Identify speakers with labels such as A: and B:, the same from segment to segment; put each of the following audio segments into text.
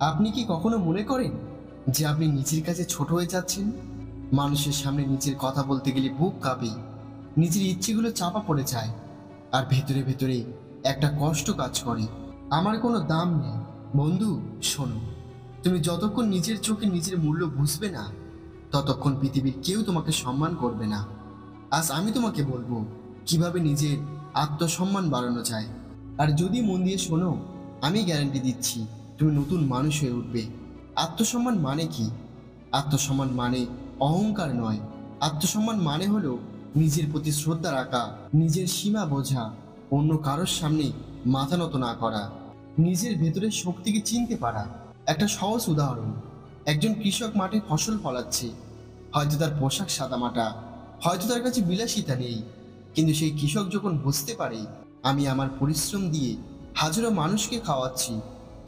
A: আপনি কি কখনো মনে করেন যে আপনি নিজের কাছে ছোট হয়ে যাচ্ছেন? মানুষের সামনে নিজের কথা বলতে গেলে বুক কাঁপে, নিজের ইচ্ছেগুলো চাপা পড়ে যায়, আর ভেতরে ভেতরে একটা কষ্ট কাজ করে। আমার কোনো দাম নেই। বন্ধু, শোনো, তুমি যতক্ষণ নিজের চোখে নিজের মূল্য বুঝবে না, ততক্ষণ পৃথিবীর কেউ তোমাকে সম্মান করবে না। আজ আমি তোমাকে বলবো কিভাবে নিজের আত্মসম্মান বাড়ানো যায়। আর যদি মন দিয়ে শোনো, আমি গ্যারান্টি দিচ্ছি তুমি নতুন মানুষ হয়ে উঠবে। আত্মসম্মান মানে কি? আত্মসম্মান মানে অহংকার নয়। আত্মসম্মান মানে হলো নিজের প্রতি শ্রদ্ধা রাখা, নিজের সীমা বোঝা, অন্য কারোর সামনে মাথা নত না করা, নিজের ভেতরের শক্তিকে চিনতে পারা। একটা সহজ উদাহরণ, একজন কৃষক মাঠে ফসল ফলাচ্ছে। হয়তো তার পোশাক সাদামাটা, হয়তো তার কাছে বিলাসিতা নেই, কিন্তু সেই কৃষক যখন বুঝতে পারে আমি আমার পরিশ্রম দিয়ে হাজারো মানুষকে খাওয়াচ্ছি,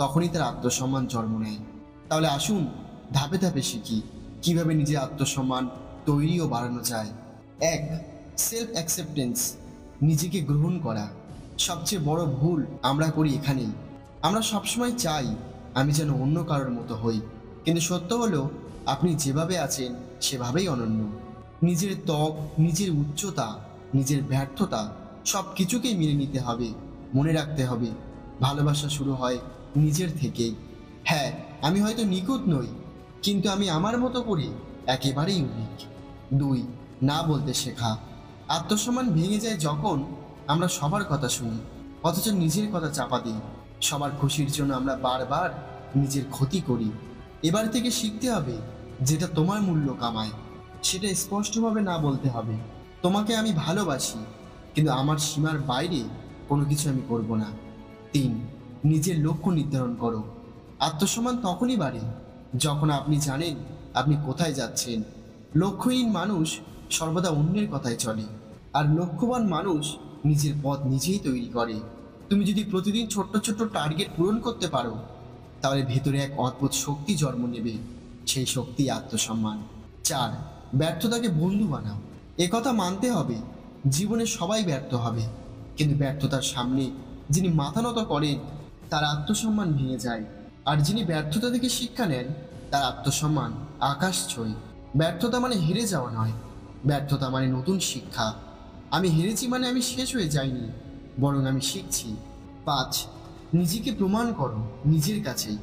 A: তখনই তার আত্মসম্মান জন্ম নেয়। তাহলে আসুন ধাপে ধাপে শিখি কিভাবে নিজের আত্মসম্মান তৈরি ও বাড়ানো যায়। 1. সেলফ অ্যাকসেপ্টেন্স, নিজেকে গ্রহণ করা। সবচেয়ে বড় ভুল আমরা করি এখানেই। আমরা সবসময় চাই আমি যেন অন্য কারোর মতো হই, কিন্তু সত্য হলো আপনি যেভাবে আছেন সেভাবেই অনন্য। নিজের ত্বক, নিজের উচ্চতা, নিজের ব্যর্থতা সব কিছুকেই মেনে নিতে হবে। মনে রাখতে হবে ভালোবাসা শুরু হয় নিজের থেকেই। হ্যাঁ, আমি হয়তো নিখুঁত নই, কিন্তু আমি আমার মতো করে একেবারেই ইউনিক। 2. না বলতে শেখা। আত্মসম্মান ভেঙে যায় যখন আমরা সবার কথা শুনি অথচ নিজের কথা চাপা দিই। সবার খুশির জন্য আমরা বারবার নিজের ক্ষতি করি। এবার থেকে শিখতে হবে যেটা তোমার মূল্য কামায় সেটা স্পষ্টভাবে না বলতে হবে। তোমাকে আমি ভালোবাসি, কিন্তু আমার সীমার বাইরে কোনো কিছু আমি করব না। 3. নিজের লক্ষ্য নির্ধারণ করো। আত্মসম্মান তখনই বাড়ে যখন আপনি জানেন আপনি কোথায় যাচ্ছেন। লক্ষ্যহীন মানুষ সর্বদা অন্যের কথায় চলে, আর লক্ষ্যবান মানুষ নিজের পথ নিজেই তৈরি করে। তুমি যদি প্রতিদিন ছোট্ট ছোট্ট টার্গেট পূরণ করতে পারো, তাহলে ভেতরে এক অদ্ভুত শক্তি জন্ম নেবে। সেই শক্তি আত্মসম্মান। 4. ব্যর্থতাকে বন্ধু বানাও। কথা মানতে হবে জীবনে সবাই ব্যর্থ হবে, কিন্তু ব্যর্থতার সামনে যিনি মাথা নত করেন তার আত্মসম্মান ভেঙে যায়। আর যিনি ব্যর্থতা থেকে শিক্ষা নেন তার আত্মসম্মান আকাশ ছোঁয়। ব্যর্থতা মানে হেরে যাওয়া নয়, ব্যর্থতা মানে নতুন শিক্ষা। আমি হেরেছি মানে আমি শেষ হয়ে যাইনি, বরং আমি শিখছি। 5. নিজেকে প্রমাণ করো নিজের কাছেই।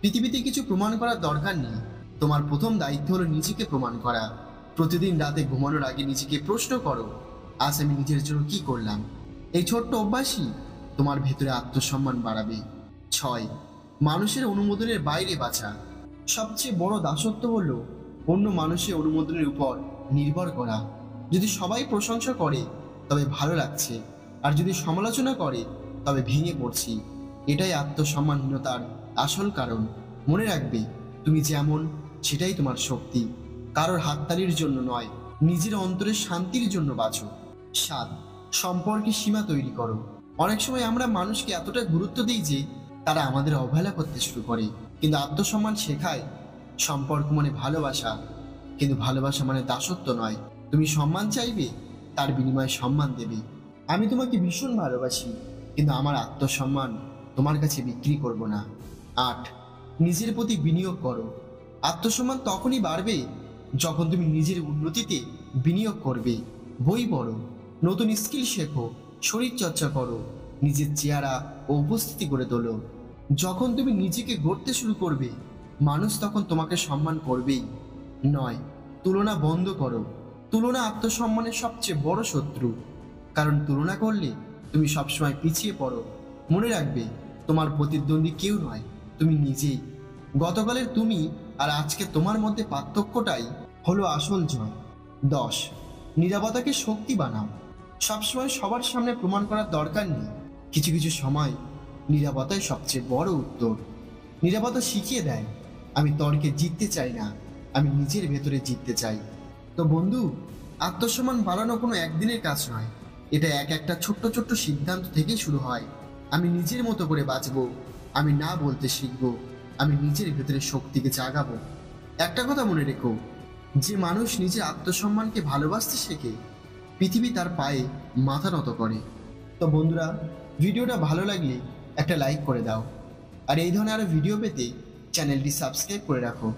A: পৃথিবীতে কিছু প্রমাণ করার দরকার নেই। তোমার প্রথম দায়িত্ব হলো নিজেকে প্রমাণ করা। প্রতিদিন রাতে ঘুমানোর আগে নিজেকে প্রশ্ন করো, আজ আমি নিজের জন্য কি করলাম। এই ছোট্ট অভ্যাসই তোমার ভেতরে আত্মসম্মান বাড়াবে। 6. মানুষের অনুমোদনের বাইরে বাঁচা। সবচেয়ে বড় দাসত্ব হলো অন্য মানুষের অনুমোদনের উপর নির্ভর করা। যদি সবাই প্রশংসা করে তবে ভালো লাগছে, আর যদি সমালোচনা করে তবে ভেঙে পড়ছি। এটাই আত্মসম্মানহীনতার আসল কারণ। মনে রাখবে তুমি যেমন সেটাই তোমার শক্তি। কারোর হাততালির জন্য নয়, নিজের অন্তরের শান্তির জন্য বাঁচো। 7. সম্পর্কে সীমা তৈরি করো। অনেক সময় আমরা মানুষকে এতটা গুরুত্ব দিই যে তারা আমাদের অবহেলা করতে শুরু করে, কিন্তু আত্মসম্মান শেখায় সম্পর্ক মানে ভালোবাসা, কিন্তু ভালোবাসা মানে দাসত্ব নয়। তুমি সম্মান চাইবে, তার বিনিময়ে সম্মান দেবে। আমি তোমাকে ভীষণ ভালোবাসি, কিন্তু আমার আত্মসম্মান তোমার কাছে বিক্রি করব না। 8. নিজের প্রতি বিনিয়োগ করো। আত্মসম্মান তখনই বাড়বে যখন তুমি নিজের উন্নতিতে বিনিয়োগ করবে। বই পড়ো, নতুন স্কিল শেখো, শরীর চর্চা করো, নিজের চেহারা ও উপস্থিতি গড়ে তোলো। যখন তুমি নিজেকে গড়তে শুরু করবে, মানুষ তখন তোমাকে সম্মান করবেই। 9. তুলনা বন্ধ করো। তুলনা আত্মসম্মানের সবচেয়ে বড় শত্রু, কারণ তুলনা করলে তুমি সবসময় পিছিয়ে পড়ো। মনে রাখবে তোমার প্রতিদ্বন্দ্বী কেউ নয়, তুমি নিজেই। গতকালের তুমি আর আজকে তোমার মধ্যে পার্থক্যটাই হলো আসল জয়। 10. নীরবতাকে শক্তি বানাও। সবসময় সবার সামনে প্রমাণ করার দরকার নেই, কিছু কিছু সময় নীরবতাই সবচেয়ে বড় উত্তর। নীরবতা শিখিয়ে দেয় আমি তর্কে জিততে চাই না, আমি নিজের ভেতরে জিততে চাই। তো বন্ধু, আত্মসম্মান বাড়ানো কোনো একদিনের কাজ নয়, এটা একটা ছোট্ট ছোট্ট সিদ্ধান্ত থেকেই শুরু হয়। আমি নিজের মতো করে বাঁচবো, আমি না বলতে শিখবো, আমি নিজের ভেতরে শক্তিকে জাগাবো। একটা কথা মনে রেখো, যে মানুষ নিজের আত্মসম্মানকে ভালোবাসতে শেখে, পৃথিবী তার পায়ে মাথা নত করে। তো বন্ধুরা, ভিডিওটা ভালো লাগলে একটা লাইক করে দাও, আর এই ধরনের আরো ভিডিও পেতে চ্যানেলটি সাবস্ক্রাইব করে রাখো।